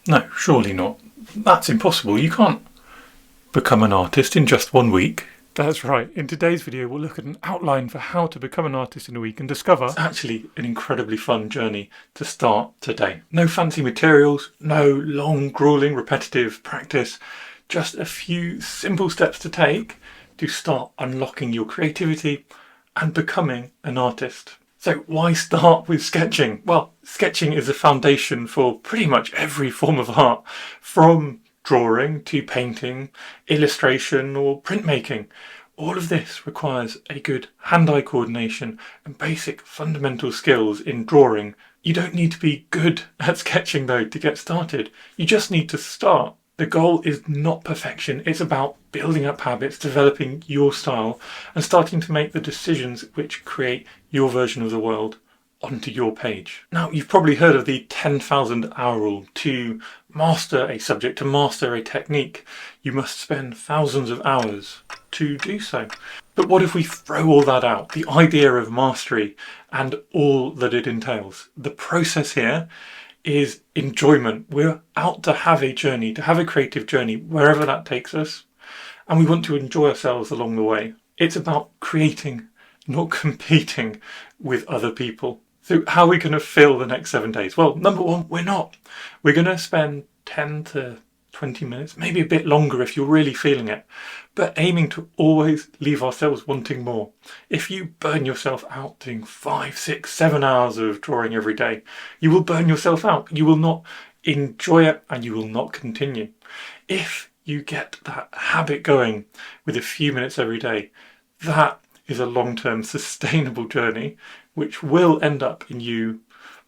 No, surely not. That's impossible. You can't become an artist in just 1 week. That's right. In today's video, we'll look at an outline for how to become an artist in a week and discover it's actually an incredibly fun journey to start today. No fancy materials, no long, grueling, repetitive practice, just a few simple steps to take to start unlocking your creativity and becoming an artist. So why start with sketching? Well, sketching is a foundation for pretty much every form of art, from drawing to painting, illustration or printmaking. All of this requires a good hand-eye coordination and basic fundamental skills in drawing. You don't need to be good at sketching though to get started. You just need to start. The goal is not perfection, it's about building up habits, developing your style and starting to make the decisions which create your version of the world onto your page. Now, you've probably heard of the 10,000 hour rule. To master a subject, to master a technique, you must spend thousands of hours to do so. But what if we throw all that out? The idea of mastery and all that it entails. The process here is enjoyment. We're out to have a journey, to have a creative journey, wherever that takes us. And we want to enjoy ourselves along the way. It's about creating, not competing with other people. So how are we going to fill the next 7 days? Well, number one, we're not. We're going to spend 10 to 20 minutes, maybe a bit longer if you're really feeling it, but aiming to always leave ourselves wanting more. If you burn yourself out doing 5, 6, 7 hours of drawing every day, you will burn yourself out. You will not enjoy it and you will not continue. If you get that habit going with a few minutes every day, that is a long-term sustainable journey which will end up in you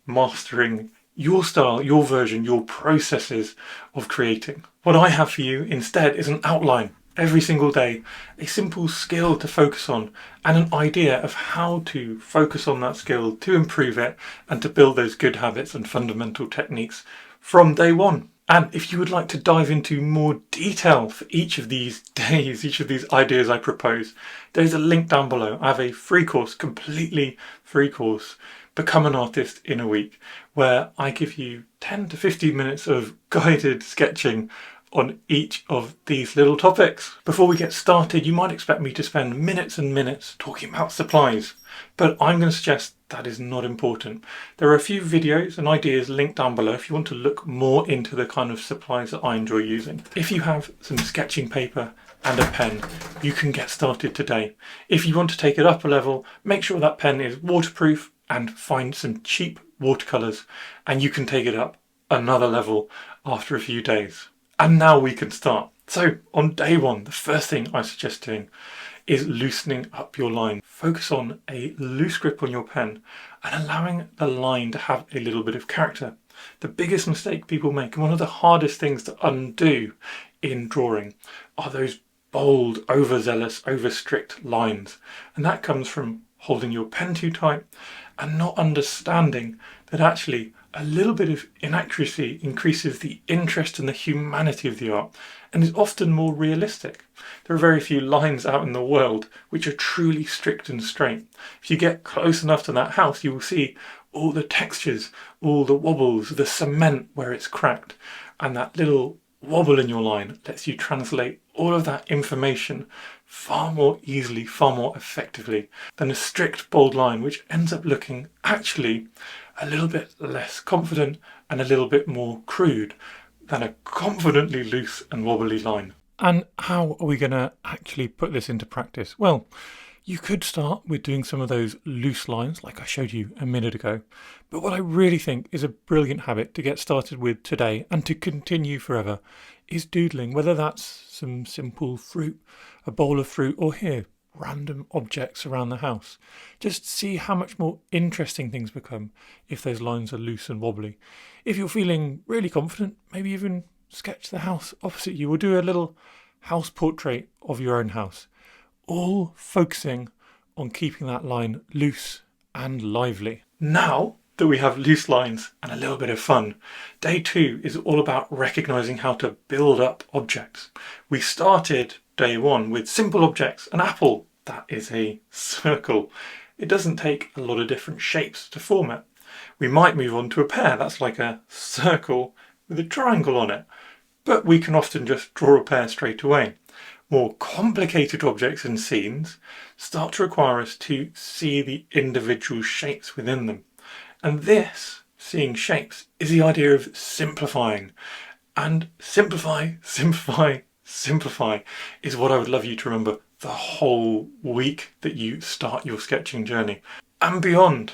mastering your style, your version, your processes of creating. What I have for you instead is an outline every single day, a simple skill to focus on and an idea of how to focus on that skill to improve it and to build those good habits and fundamental techniques from day one. And if you would like to dive into more detail for each of these days, each of these ideas I propose, there's a link down below. I have a free course, completely free course, Become an Artist in a Week, where I give you 10 to 15 minutes of guided sketching on each of these little topics. Before we get started, you might expect me to spend minutes and minutes talking about supplies, but I'm going to suggest that is not important. There are a few videos and ideas linked down below if you want to look more into the kind of supplies that I enjoy using. If you have some sketching paper and a pen, you can get started today. If you want to take it up a level, make sure that pen is waterproof and find some cheap watercolours, and you can take it up another level after a few days. And now we can start. So on day one, the first thing I suggest doing is loosening up your line. Focus on a loose grip on your pen and allowing the line to have a little bit of character. The biggest mistake people make, and one of the hardest things to undo in drawing, are those bold, overzealous, over-strict lines. And that comes from holding your pen too tight and not understanding that actually a little bit of inaccuracy increases the interest and the humanity of the art and is often more realistic. There are very few lines out in the world which are truly strict and straight. If you get close enough to that house, you will see all the textures, all the wobbles, the cement where it's cracked, and that little wobble in your line lets you translate all of that information far more easily, far more effectively than a strict bold line which ends up looking actually a little bit less confident and a little bit more crude than a confidently loose and wobbly line. And how are we going to actually put this into practice? Well, you could start with doing some of those loose lines like I showed you a minute ago, but what I really think is a brilliant habit to get started with today and to continue forever is doodling, whether that's some simple fruit, a bowl of fruit, or here, random objects around the house. Just see how much more interesting things become if those lines are loose and wobbly. If you're feeling really confident, maybe even sketch the house opposite you or do a little house portrait of your own house, all focusing on keeping that line loose and lively. Now that we have loose lines and a little bit of fun, day 2 is all about recognizing how to build up objects. We started day 1 with simple objects, an apple, that is a circle. It doesn't take a lot of different shapes to form it. We might move on to a pear, that's like a circle with a triangle on it, but we can often just draw a pair straight away. More complicated objects and scenes start to require us to see the individual shapes within them. And this, seeing shapes, is the idea of simplifying. And simplify, simplify, simplify is what I would love you to remember the whole week that you start your sketching journey and beyond.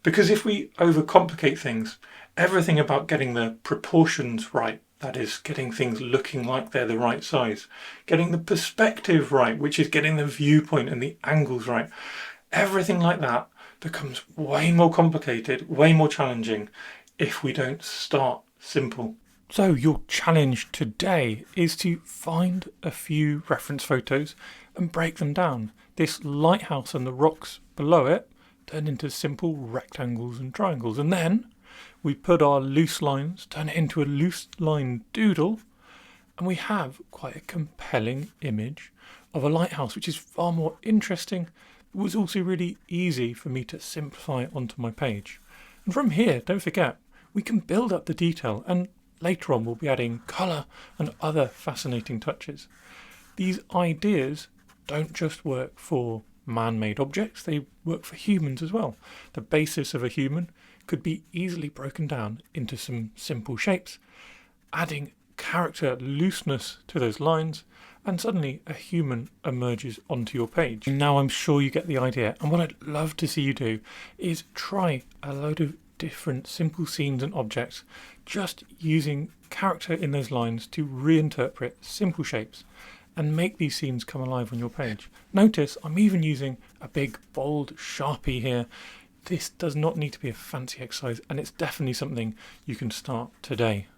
Because if we overcomplicate things, everything about getting the proportions right, that is, getting things looking like they're the right size, getting the perspective right, which is getting the viewpoint and the angles right, everything like that becomes way more complicated, way more challenging if we don't start simple. So your challenge today is to find a few reference photos and break them down. This lighthouse and the rocks below it turn into simple rectangles and triangles, and then we put our loose lines, turn it into a loose line doodle, and we have quite a compelling image of a lighthouse, which is far more interesting. It was also really easy for me to simplify onto my page. And from here, don't forget, we can build up the detail, and later on we'll be adding colour and other fascinating touches. These ideas don't just work for man-made objects, they work for humans as well. The basis of a human could be easily broken down into some simple shapes, adding character looseness to those lines, and suddenly a human emerges onto your page. Now I'm sure you get the idea, and what I'd love to see you do is try a load of different simple scenes and objects, just using character in those lines to reinterpret simple shapes and make these scenes come alive on your page. Notice I'm even using a big bold Sharpie here. This does not need to be a fancy exercise, and it's definitely something you can start today.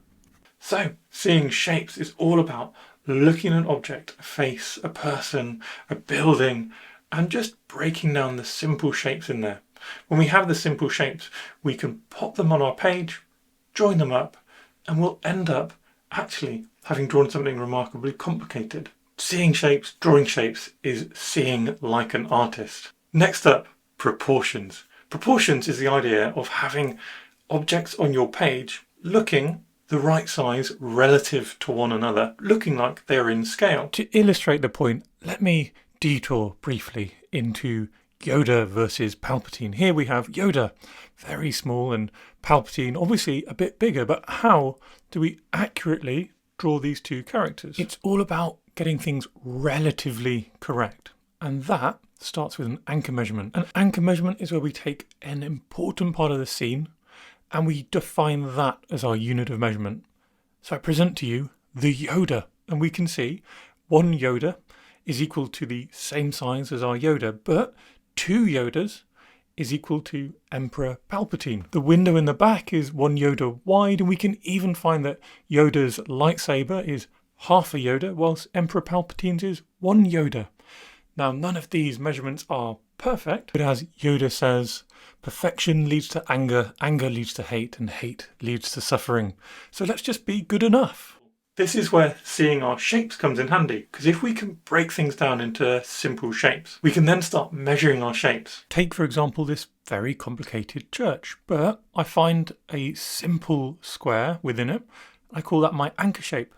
So, seeing shapes is all about looking at an object, a face, a person, a building, and just breaking down the simple shapes in there. When we have the simple shapes, we can pop them on our page, join them up, and we'll end up actually having drawn something remarkably complicated. Seeing shapes, drawing shapes, is seeing like an artist. Next up, proportions. Proportions is the idea of having objects on your page looking the right size relative to one another, looking like they're in scale. To illustrate the point, let me detour briefly into Yoda versus Palpatine. Here we have Yoda, very small, and Palpatine obviously a bit bigger, but how do we accurately draw these two characters? It's all about getting things relatively correct, and that starts with an anchor measurement. An anchor measurement is where we take an important part of the scene and we define that as our unit of measurement. So I present to you the Yoda, and we can see one Yoda is equal to the same size as our Yoda, but two Yodas is equal to Emperor Palpatine. The window in the back is one Yoda wide, and we can even find that Yoda's lightsaber is half a Yoda, whilst Emperor Palpatine's is one Yoda. Now, none of these measurements are perfect, but as Yoda says, perfection leads to anger, anger leads to hate, and hate leads to suffering. So let's just be good enough. This is where seeing our shapes comes in handy, because if we can break things down into simple shapes, we can then start measuring our shapes. Take, for example, this very complicated church, but I find a simple square within it. I call that my anchor shape.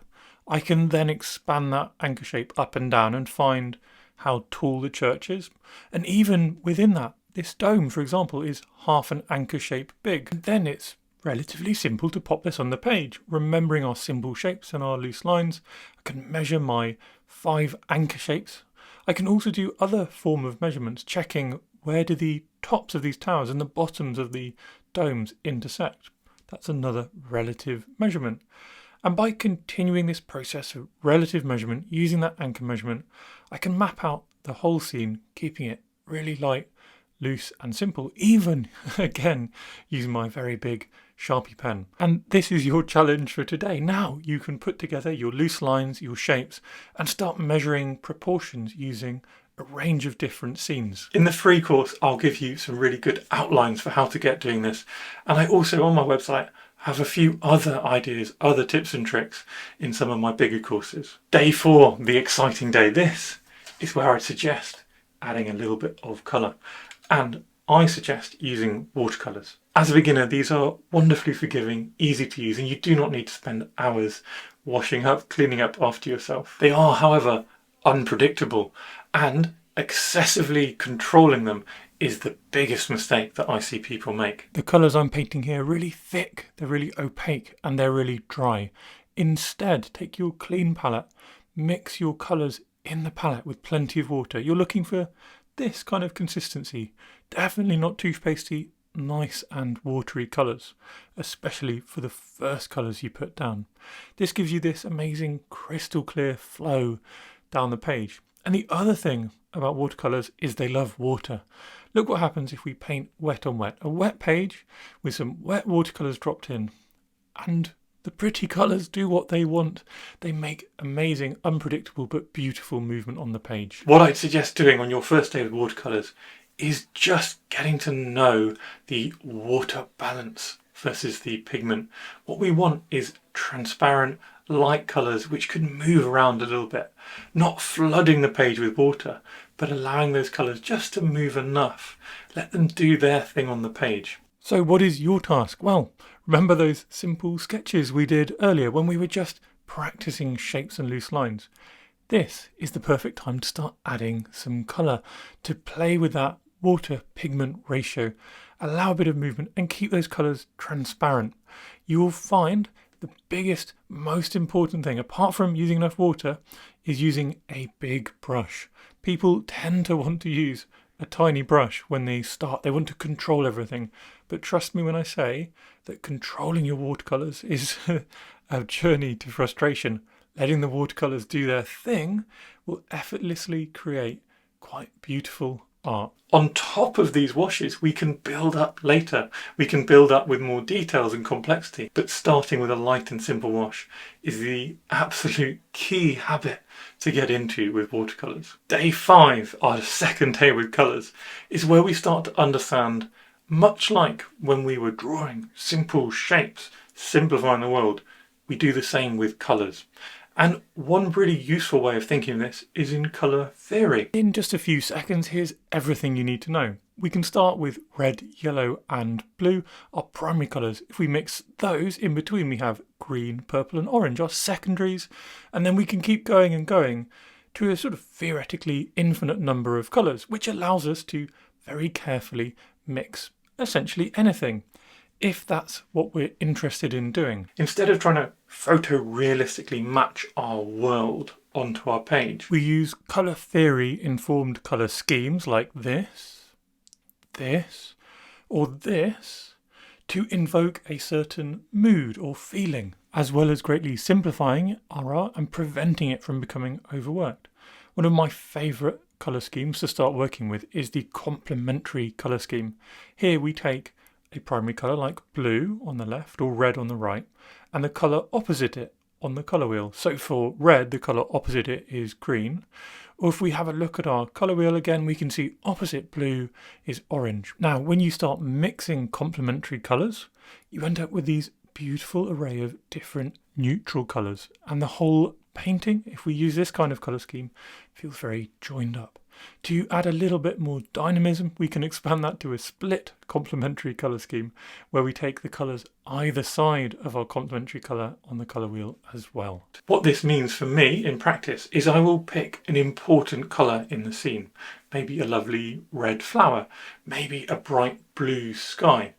I can then expand that anchor shape up and down and find how tall the church is. And even within that, this dome, for example, is half an anchor shape big. And then it's relatively simple to pop this on the page. Remembering our simple shapes and our loose lines, I can measure my 5 anchor shapes. I can also do other form of measurements, checking where do the tops of these towers and the bottoms of the domes intersect. That's another relative measurement. And by continuing this process of relative measurement, using that anchor measurement, I can map out the whole scene, keeping it really light, loose and simple, even, again, using my very big Sharpie pen. And this is your challenge for today. Now you can put together your loose lines, your shapes, and start measuring proportions using a range of different scenes. In the free course, I'll give you some really good outlines for how to get doing this. And I also, on my website, have a few other ideas, other tips and tricks in some of my bigger courses. Day 4, the exciting day. This is where I suggest adding a little bit of colour. And I suggest using watercolours. As a beginner, these are wonderfully forgiving, easy to use, and you do not need to spend hours washing up, cleaning up after yourself. They are, however, unpredictable, and excessively controlling them is the biggest mistake that I see people make. The colours I'm painting here are really thick, they're really opaque, and they're really dry. Instead, take your clean palette, mix your colours in the palette with plenty of water. You're looking for this kind of consistency, definitely not toothpastey, nice and watery colours, especially for the first colours you put down. This gives you this amazing crystal clear flow down the page. And the other thing about watercolours is they love water. Look what happens if we paint wet on wet. A wet page with some wet watercolours dropped in, and the pretty colours do what they want. They make amazing, unpredictable but beautiful movement on the page. What I'd suggest doing on your first day with watercolours is just getting to know the water balance versus the pigment. What we want is transparent, light colours which can move around a little bit, not flooding the page with water, but allowing those colours just to move enough. Let them do their thing on the page. So what is your task? Well, remember those simple sketches we did earlier when we were just practicing shapes and loose lines? This is the perfect time to start adding some colour, to play with that water pigment ratio, allow a bit of movement and keep those colours transparent. You will find the biggest, most important thing, apart from using enough water, is using a big brush. People tend to want to use a tiny brush when they start. They want to control everything. But trust me when I say that controlling your watercolours is a journey to frustration. Letting the watercolours do their thing will effortlessly create quite beautiful art. On top of these washes, we can build up later. We can build up with more details and complexity, but starting with a light and simple wash is the absolute key habit to get into with watercolours. Day 5, our second day with colours, is where we start to understand, much like when we were drawing simple shapes, simplifying the world, we do the same with colours. And one really useful way of thinking of this is in colour theory. In just a few seconds, here's everything you need to know. We can start with red, yellow and blue, our primary colours. If we mix those, in between we have green, purple and orange, our secondaries. And then we can keep going and going to a sort of theoretically infinite number of colours, which allows us to very carefully mix essentially anything, if that's what we're interested in doing. Instead of trying to photorealistically match our world onto our page, we use colour theory informed colour schemes like this, this, or this to invoke a certain mood or feeling, as well as greatly simplifying our art and preventing it from becoming overworked. One of my favourite colour schemes to start working with is the complementary colour scheme. Here we take a primary colour like blue on the left or red on the right, and the colour opposite it on the colour wheel. So for red, the colour opposite it is green. Or if we have a look at our colour wheel again, we can see opposite blue is orange. Now, when you start mixing complementary colours, you end up with these beautiful array of different neutral colours. And the whole painting, if we use this kind of colour scheme, feels very joined up. To add a little bit more dynamism, we can expand that to a split complementary colour scheme where we take the colours either side of our complementary colour on the colour wheel as well. What this means for me in practice is I will pick an important colour in the scene, maybe a lovely red flower, maybe a bright blue sky.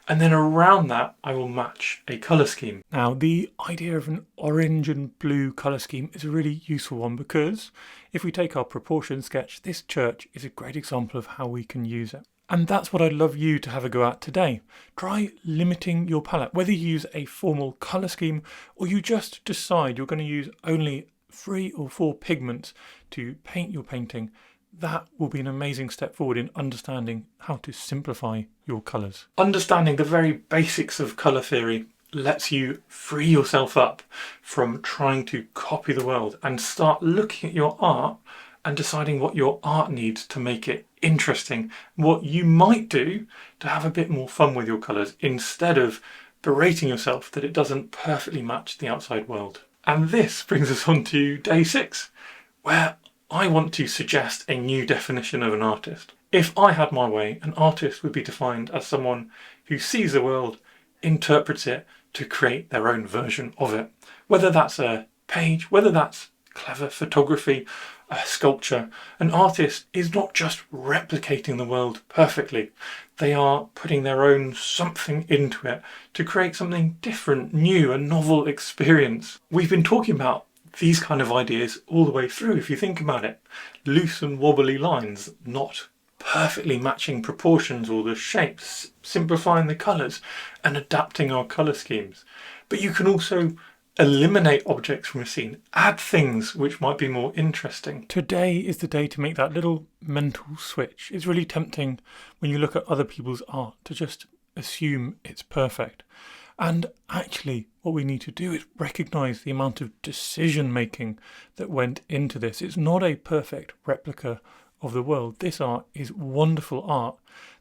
And then around that, I will match a colour scheme. Now, the idea of an orange and blue colour scheme is a really useful one because if we take our proportion sketch, this church is a great example of how we can use it. And that's what I'd love you to have a go at today. Try limiting your palette, whether you use a formal colour scheme or you just decide you're going to use only 3 or 4 pigments to paint your painting. That will be an amazing step forward in understanding how to simplify your colours. Understanding the very basics of colour theory lets you free yourself up from trying to copy the world and start looking at your art and deciding what your art needs to make it interesting, what you might do to have a bit more fun with your colours instead of berating yourself that it doesn't perfectly match the outside world. And this brings us on to day 6, where I want to suggest a new definition of an artist. If I had my way, an artist would be defined as someone who sees the world, interprets it to create their own version of it. Whether that's a page, whether that's clever photography, a sculpture, an artist is not just replicating the world perfectly. They are putting their own something into it to create something different, new, a novel experience. We've been talking about these kind of ideas all the way through, if you think about it. Loose and wobbly lines, not perfectly matching proportions or the shapes, simplifying the colours and adapting our colour schemes. But you can also eliminate objects from a scene, add things which might be more interesting. Today is the day to make that little mental switch. It's really tempting when you look at other people's art to just assume it's perfect. And actually what we need to do is recognise the amount of decision making that went into this. It's not a perfect replica of the world. This art is wonderful art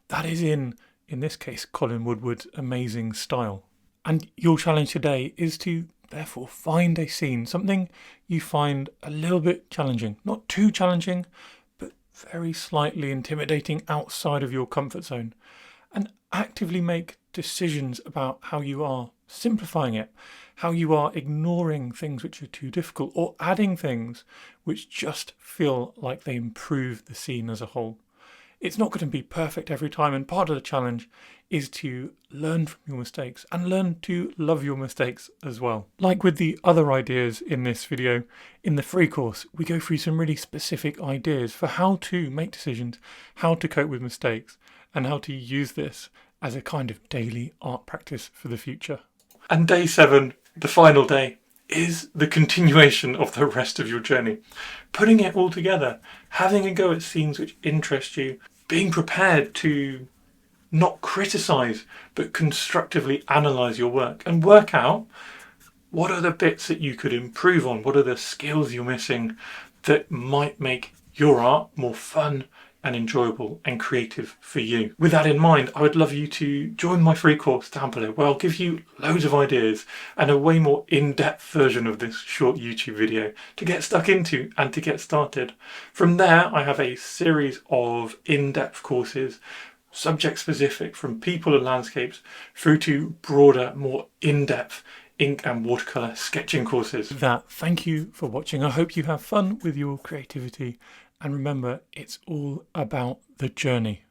that is in this case, Colin Woodward's amazing style. And your challenge today is to therefore find a scene, something you find a little bit challenging, not too challenging, but very slightly intimidating outside of your comfort zone, and actively make decisions about how you are simplifying it, how you are ignoring things which are too difficult or adding things which just feel like they improve the scene as a whole. It's not going to be perfect every time, and part of the challenge is to learn from your mistakes and learn to love your mistakes as well. Like with the other ideas in this video, in the free course, we go through some really specific ideas for how to make decisions, how to cope with mistakes, and how to use this as a kind of daily art practice for the future. And day 7, the final day, is the continuation of the rest of your journey. Putting it all together, having a go at scenes which interest you, being prepared to not criticise but constructively analyse your work and work out what are the bits that you could improve on, what are the skills you're missing that might make your art more fun and enjoyable and creative for you. With that in mind, I would love you to join my free course down below, where I'll give you loads of ideas and a way more in-depth version of this short YouTube video to get stuck into and to get started. From there, I have a series of in-depth courses, subject specific, from people and landscapes through to broader, more in-depth ink and watercolour sketching courses. Thank you for watching. I hope you have fun with your creativity. And remember, it's all about the journey.